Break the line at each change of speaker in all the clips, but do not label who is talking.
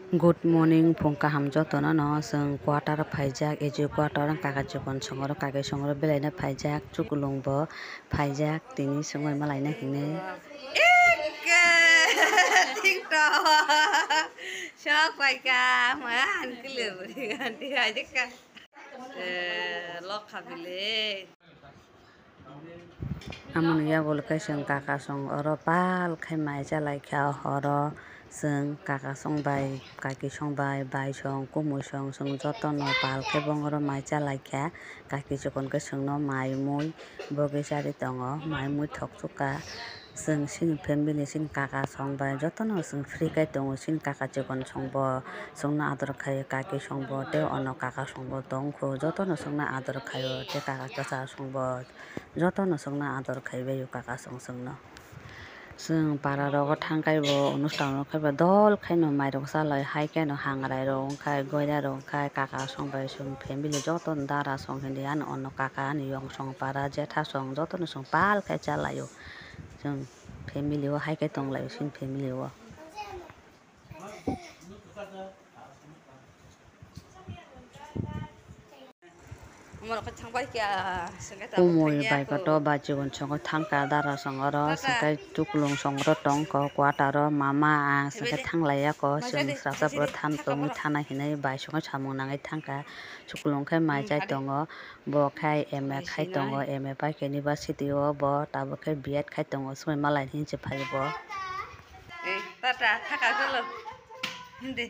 Good morning phungka hamjotono no sung quarter phaijak eju quarter kaka chikon songoro kake songoro belaina phaijak chukulung bo phaijak tini songoi malaina hingnei
TikTok sok paika man kelu ganti aja kan lok kabile
amon ya bolkai sung kaka song oro pal khai mai jalai kha horo sung kaka song bai kaki song bai song kumui song sung jotono pal khai bongoro mai jalai kha kaki chikon ke sung no mai mui bogi sari tongo mai mui thok chuka sung sin family sin kaka song bai jotono sung free kai tongo sin kaka chikon song bo sungna ador khai kaki song bo te ono kaka song bo tongkho jotono sungna ador khayo te kaka kacha song bo jotono sungna ador khaibai kaka song sungno sung para rogo thangkai bo onustan khai bo dol khai no mai rok salai hai kai no hangrai rok khai goira rok khai kaka song bai sung family joton dara song hindi an ono kaka ani yong song para jetha song jotono song pal khai chalayo sung family o hai kai tonglayo sin family o
umur ko thangbai kya sengketa
kumui bai kato bachikon songo thangka dara songoro sengkai tukulung songro tongko kwataro mama ang sengkai thanglaya ko sung srasapro than tongi thana hinai bai songo samung nangai thangka chukulung khai mai jai tongo bo khai MA khai tongo MA pai university o bo tabo khai B.Ed khai tongo sumai malai hinche phai bo
tata thaka gelo hindi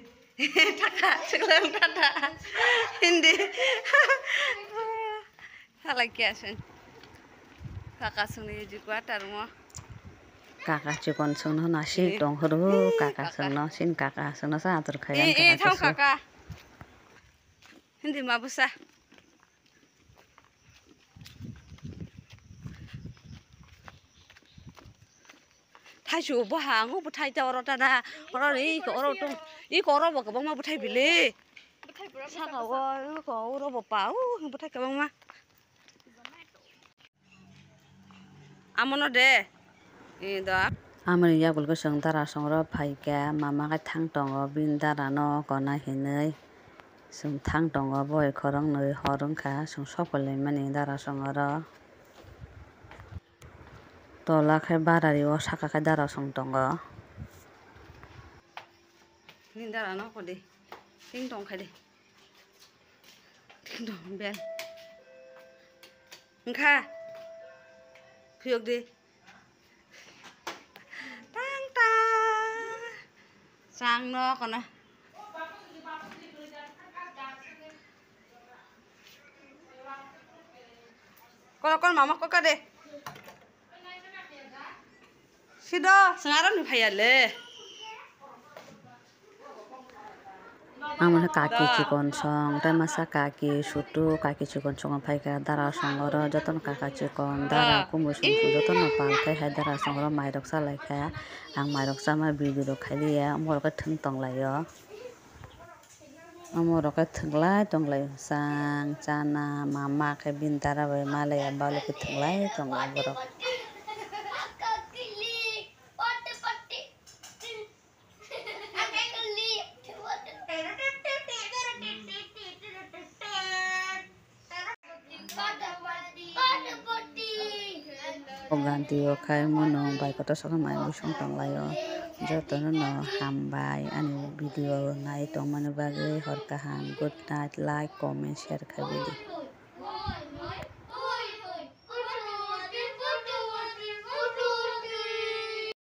thaka sekolah tata hindi halai kya sen kaka sungni juga tarmo
kaka chikon sungno na sik tong huru kaka sungno sin kaka sungno sa atur khaian
thau
kaka
kaka hindi mabusa thai chu bo hang bo thai ta ro ta na ro ri ko ro tung I ko ro bo ka bang ma bo thai bile sa ka ko ro bo pa bo thai ka bang ma amono de da
amoni yakul ko sung dara songro phaika mama ka thang tongo bin dara no kona hinai sung thang tongo boi khorong noi horong kha sung sokole mani dara songoro tola khai barari o saka khai dara song tongo
nin dara no ko de ting tong khai de ting tong ben kha phiok đi tang ta sang nó còn nè con mama có cái đi xí đó sengaran nih phải le
amon kaki chikon song ta masa kaki sutu kaki chikon song phaika dara songoro joton kaka chikon dara kumu sung joton no pal khai hai dara songoro mai rok sa lai kha ang mai rok sama video ro khailia amor ka thung tong layo amor ka thunglai tong lai sang chana mama khai bin dara bai malaya balu ka thunglai tong lai borok ganti o khai mono bai koto saka mai musong tong layo jotono no hambai ani video nai tong manu bagai hor kaham good night like comment share khai bidi